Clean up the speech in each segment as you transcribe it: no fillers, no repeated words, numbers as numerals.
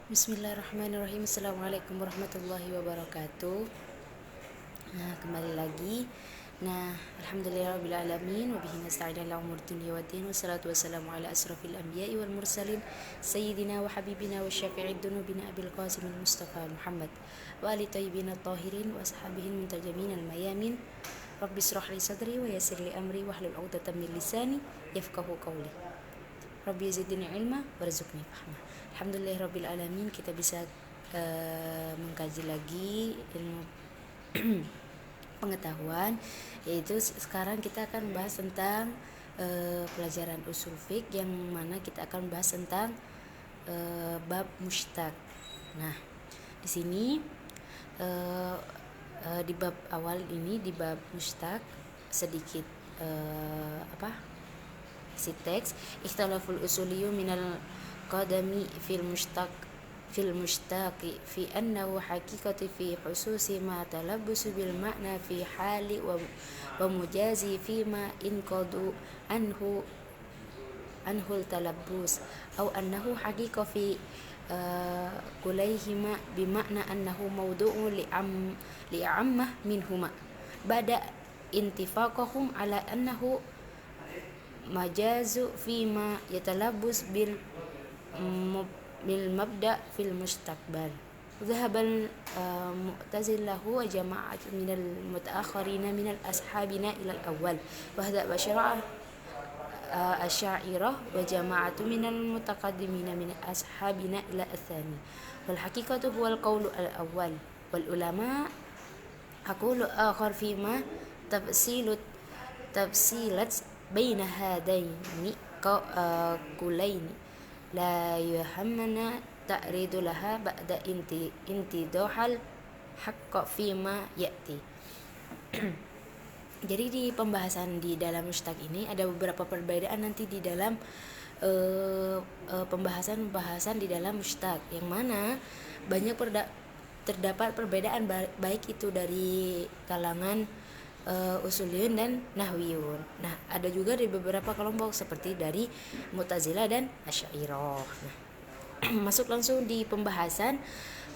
Bismillahirrahmanirrahim. Assalamualaikum warahmatullahi wabarakatuh. Kembali lagi. Alhamdulillahirrabbilalamin. Wabihi nasta'in ala umur dunia wa din. Wassalatu wassalamu ala asrafil anbiya'i wal mursalin. Sayyidina wa habibina wa syafi'id dunubina abil qasim al-mustafa Muhammad. Wa ali tayyibin at-tahirin wa ashabihin muntajamin al-mayamin. Rabbi israh li sadri wa yassir li amri wahlul 'uqdatam min lisani yafqahu qawli. Rabbi zidni ilma warzuqni fahma. Alhamdulillahirrabbilalamin, kita bisa mengkaji lagi ilmu pengetahuan, yaitu sekarang kita akan bahas tentang pelajaran usul fiqh, yang mana kita akan bahas tentang bab mushtaq. Nah, di sini di bab awal ini, di bab mushtaq, sedikit isi teks. Ikhtalaful usuliyu minal qadami fil mushtaqi fi annahu haqiqati fi hususi ma talabbusu bil ma'na fi hali wa mujazi fi ma inqadu anhul talabbus aw annahu haqiqa fi kulayhima bima'na annahu mawdu'un li'ammah minhuma bada intifaqahum ala annahu majazu fima yatalabbus bil mabda fil mustaqbal. Dhahabal mu'tazilahu wa jama'atu minal mutaakharina minal ashabina ilal awal wa hadha basyara asy'ariyah wa jama'atu minal mutaqaddimina min ashabina ila athani wal haqiqatu huwal qawlu al awal wal ulama aqulu akhar fima tafsilat baina hadaini kulaini la yuhammana ta'ridu laha ba'da intidahal haqqa fima ya'ti. Jadi di pembahasan di dalam mushtaq ini ada beberapa perbedaan nanti di dalam pembahasan di dalam mushtaq, yang mana banyak terdapat perbedaan, baik itu dari kalangan usuliyun dan nahwiyun. Nah, ada juga dari beberapa kelompok seperti dari Mu'tazilah dan Asy'ariyah. Nah, masuk langsung di pembahasan.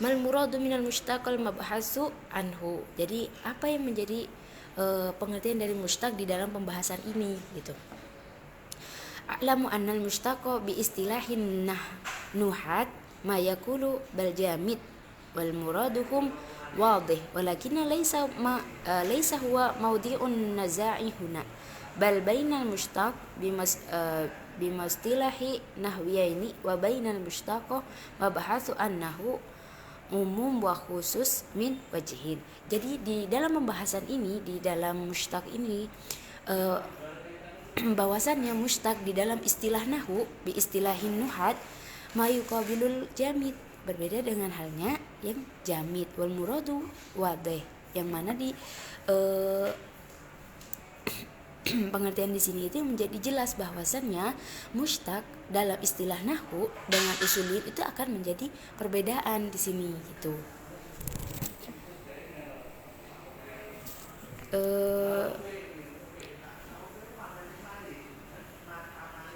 Mal muradu minal mushtaqal mabhasu anhu. Jadi apa yang menjadi pengertian dari mushtaq di dalam pembahasan ini gitu. A'lamu annal mushtaqa bi istilahin nuhat ma yakulu bal jamid wal muraduhum wadih walakinna laysa huwa mawdi'un naza'i huna bal bainal mushtaq bimastilahi nahwiyaini wa bainal mushtaq mabhathu annahu umum wa khusus min wajhin. Jadi di dalam pembahasan ini, di dalam mushtaq ini, bahwasannya mushtaq di dalam istilah nahwu bi istilahin nuhat ma yuqabilul jamid, berbeda dengan halnya yang jamid, wal muradu wadih, yang mana di pengertian di sini itu menjadi jelas bahwasannya mushtaq dalam istilah nahwu dengan usuliyun itu akan menjadi perbedaan di sini gitu.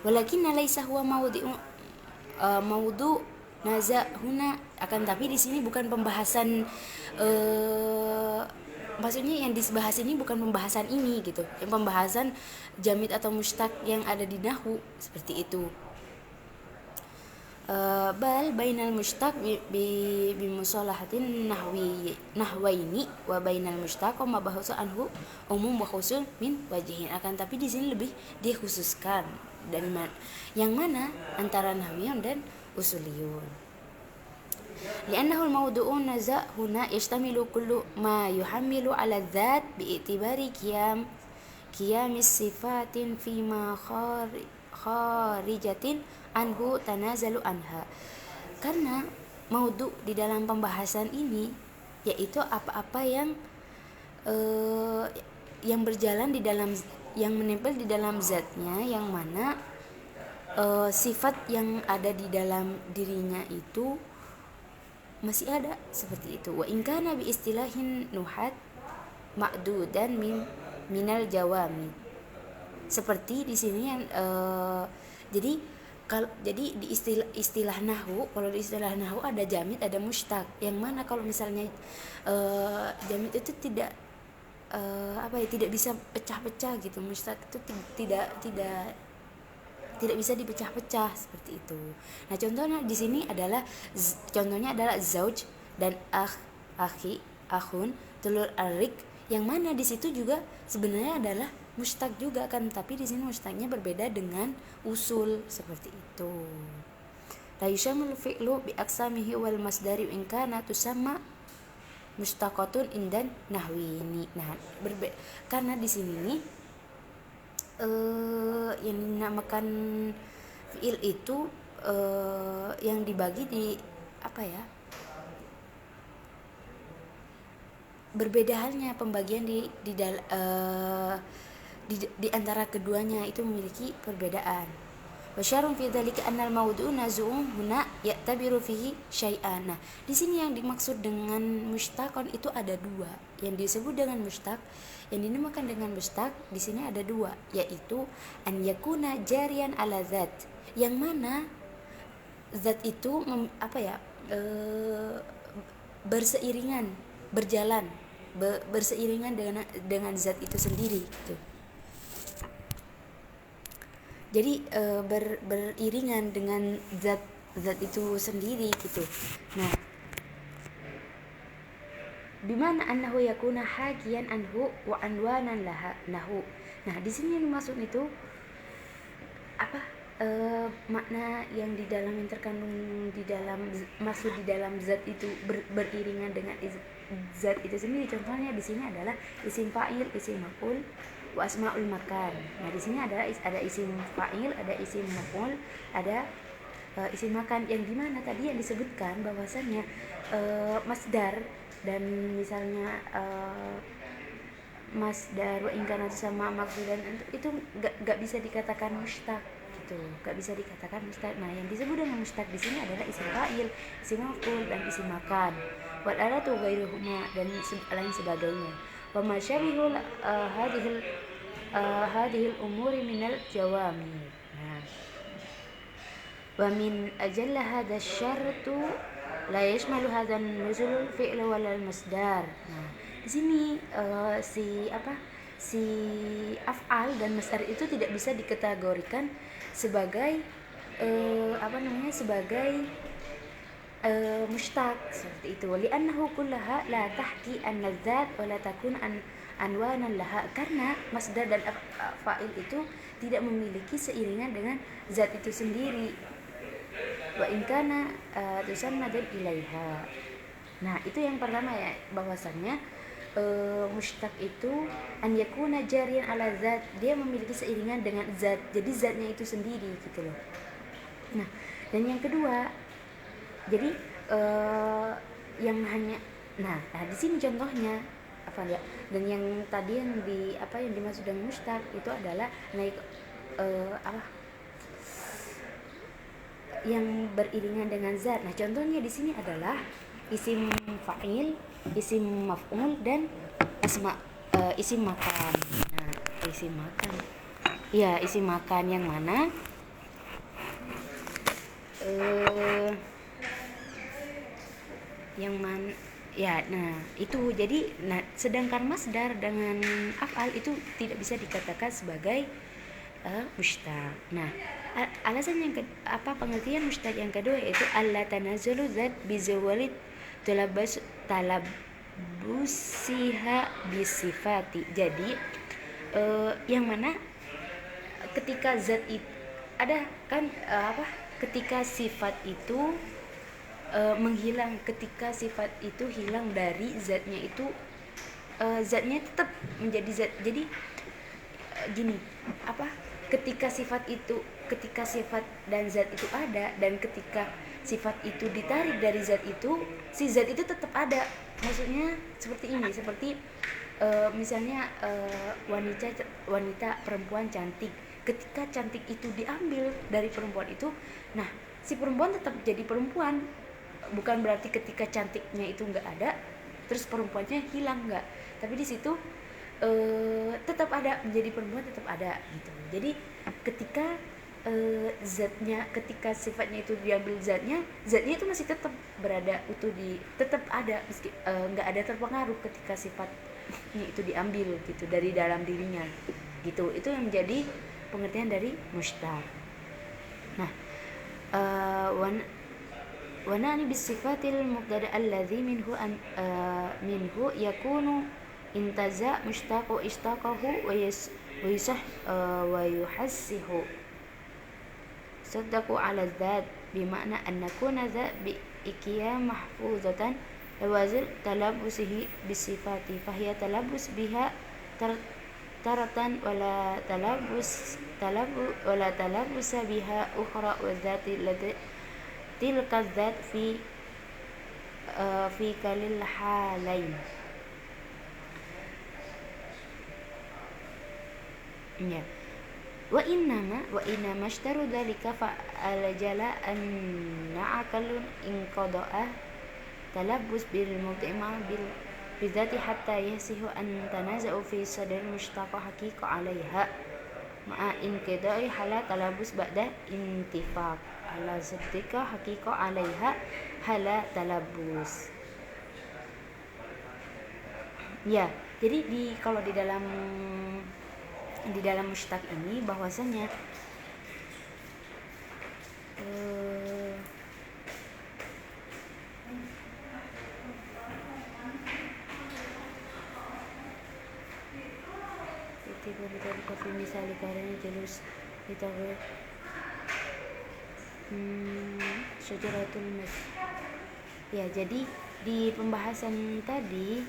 Walakinna laisa huwa maudu naza huna, akan tapi di sini bukan pembahasan maksudnya yang dibahas ini bukan pembahasan ini gitu, yang pembahasan jamid atau mushtaq yang ada di nahwu seperti itu. Bal bainal mushtaq bi musalahatin nahwaini wa bainal mushtaq ma bahasa anhu umum wa khusus min wajhin, akan tapi di sini lebih dikhususkan dari yang mana antara nahwiyun dan usuliyun. Li'annahu al-mawdu'un naza' huna yashtamilu kullu ma yuhammilu 'ala adh-dhat bi'tibari qiyamis sifatin fi ma kharijatin anhu tanazalu anha. Karena maudhu di dalam pembahasan ini yaitu apa-apa yang berjalan di dalam, yang menempel di dalam zatnya, yang mana sifat yang ada di dalam dirinya itu masih ada seperti itu. Wa in kana bi istilahin nuhat ma'dudan minal jawami. Seperti di sini yang jadi Jadi di istilah nahwu, kalau di istilah nahwu ada jamid, ada mushtaq. Yang mana kalau misalnya jamid itu tidak tidak bisa pecah-pecah gitu. Mushtaq itu tidak bisa dipecah-pecah seperti itu. Nah, contohnya di sini adalah zauj dan akhi, akhun, telur arik, yang mana di situ juga sebenarnya adalah mushtaq juga kan, tapi di sini mushtaqnya berbeda dengan usul seperti itu. La yushamul fi'lu bi aqsamihi wal masdari in kana tusamma mushtaqatun indan nahwini. Nah, karena di sini nih yang dinamakan fi'il itu yang dibagi di berbeda halnya pembagian di antara keduanya itu memiliki perbedaan. Wasyarun fi dzalika annal mawdu'u nazu'un huna ya'tabiru fihi syai'an. Nah, di sini yang dimaksud dengan mushtaqon itu ada dua. Yang disebut dengan mushtaq, yang dinamakan dengan mushtaq di sini ada dua, yaitu an yakuna jarian ala zat. Yang mana zat itu berseiringan, berjalan berseiringan dengan zat itu sendiri gitu. Jadi beriringan dengan zat itu sendiri gitu. Nah, bimana annahu yakuna hakiyan anhu wa anwanan laha nahu. Nah, di sini yang dimaksud itu makna yang di dalam yang terkandung di dalam maksud di dalam zat itu beriringan dengan zat itu sendiri. Contohnya di sini adalah isim fa'il, isim maf'ul, wa asmaul makan. Nah, di sini ada isim fa'il, ada isim maf'ul, ada isim makan, yang dimana tadi yang disebutkan bahwasannya masdar dan misalnya masdar wa in kana sama maksudan itu enggak bisa dikatakan mushtaq gitu, enggak bisa dikatakan mushtaq. Nah, yang disebut dengan mushtaq di sini adalah isim fa'il, isim maf'ul, dan isim makan, wal alatu ghairuhuma, dan lain sebagainya. Wa ma syabihu hadhil umuri minal jawami. Nah, wa min ajalla hadha syartu la yashmalu hadha nuzul fi'l wal masdar. Nah, di sini si af'al dan masdar itu tidak bisa dikategorikan sebagai sebagai mushtaq seperti itu. Li'annahu kullaha la tahki an-nazat wa la takun anwanan laha, karena masdar dan fa'il itu tidak memiliki seiringan dengan zat itu sendiri. Wa in kana tusannadan ilaiha. Nah, itu yang pertama ya, bahwasannya mushtaq itu an yakuna jariyan ala zat, dia memiliki seiringan dengan zat, jadi zatnya itu sendiri gitu loh. Nah, dan yang kedua, jadi yang hanya di sini contohnya dan yang tadi yang dimaksud dengan mushtaq itu adalah yang beriringan dengan zat. Nah, contohnya di sini adalah isim fa'il, isim maf'ul, dan isim makan. Nah, isim makan. Ya, isim makan yang mana nah itu jadi, sedangkan masdar dengan af'al itu tidak bisa dikatakan sebagai mushtaq. Nah, alasan yang pengertian mushtaq yang kedua yaitu alla tanazzalu zat bi zawalid talabusiha bisifati. Jadi yang mana ketika zat itu ada kan ketika sifat itu menghilang, ketika sifat itu hilang dari zatnya itu, zatnya tetap menjadi zat. Jadi gini, ketika sifat dan zat itu ada, dan ketika sifat itu ditarik dari zat itu, si zat itu tetap ada. Maksudnya seperti ini, seperti misalnya wanita perempuan cantik, ketika cantik itu diambil dari perempuan itu, nah si perempuan tetap jadi perempuan. Bukan berarti ketika cantiknya itu nggak ada terus perempuannya hilang, nggak, tapi di situ tetap ada, menjadi perempuan tetap ada gitu. Jadi ketika zatnya, ketika sifatnya itu diambil zatnya itu masih tetap berada utuh, tetap ada meski nggak ada terpengaruh ketika sifatnya itu diambil gitu dari dalam dirinya gitu. Itu yang menjadi pengertian dari mushtaq. Nah, ونعني بالصفات المبتدأ الذي منه يكون انتزع مشتاق اشتاقه ويصح ويحسه صدقوا على الذات بمعنى أن نكون ذات بإكيا محفوظة لوازل تلبسه بالصفات فهي تلبس بها تارة ولا تلبس بها أخرى والذات تلك الذات في كل الحالين. Ya. Wa innama ashtaru dhalika fa'alajala anna akalun inqada'a talabbus bil mud'ima bil bidzati hatta yasihu an tanaza'u fi sadr mushtaqa haqiqa 'alaiha ma'a inqida'i hala talabbus ba'da intifaq ala saddika haqiqa 'alaiha hala talabbus. Ya, jadi kalau di dalam mushtaq ini bahwasanya misalnya karena jelus ditawar syajaratul mas. Ya, jadi di pembahasan tadi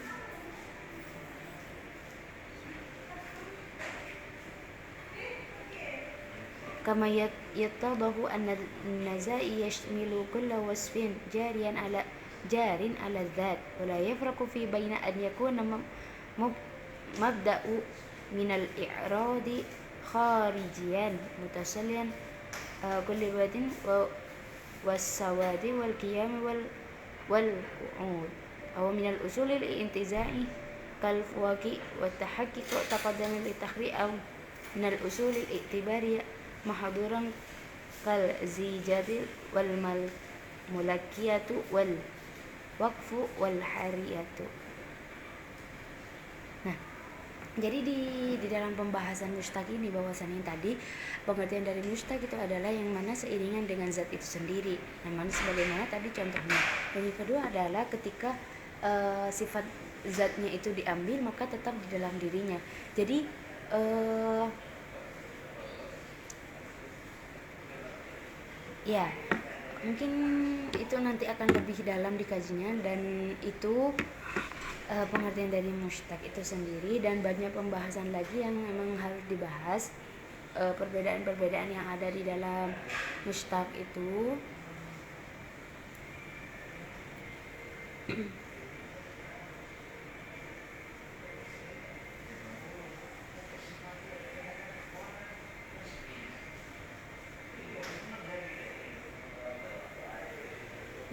kama yattadahu anna an-nazai yashmilu kulla wasfin jarin ala dhat wa la yafraqu fi baina an yakuna mabda'u min al-i'radi kharijiyan mutasalliyan kulli wadin was-sawadi wal qiyam wal qu'ud aw min al-usul al-intiza'i kal fuwaqi wa tahaqqiq taqaddama li takhri' aw min al-usul al-i'tibariyah mahduran kal zijadil wal mulakiyatu wal waqfu wal hariyatu. Nah, jadi di dalam pembahasan mushtaq ini bahwasannya tadi pengertian dari mushtaq itu adalah yang mana seiringan dengan zat itu sendiri. Yang mana sebagaimana tadi contohnya. Dan yang kedua adalah ketika sifat zatnya itu diambil maka tetap di dalam dirinya. Jadi ya, mungkin itu nanti akan lebih dalam dikajinya, dan itu pengertian dari mushtaq itu sendiri, dan banyak pembahasan lagi yang memang harus dibahas, perbedaan-perbedaan yang ada di dalam mushtaq itu.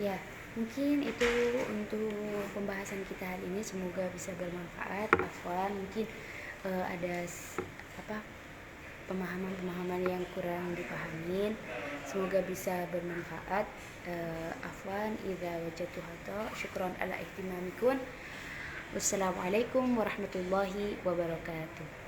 Ya, mungkin itu untuk pembahasan kita hari ini, semoga bisa bermanfaat. Afwan, mungkin ada pemahaman-pemahaman yang kurang dipahamin, semoga bisa bermanfaat. Afwan idza wajadtu khata, syukran ala ihtimamikum. Wassalamualaikum warahmatullahi wabarakatuh.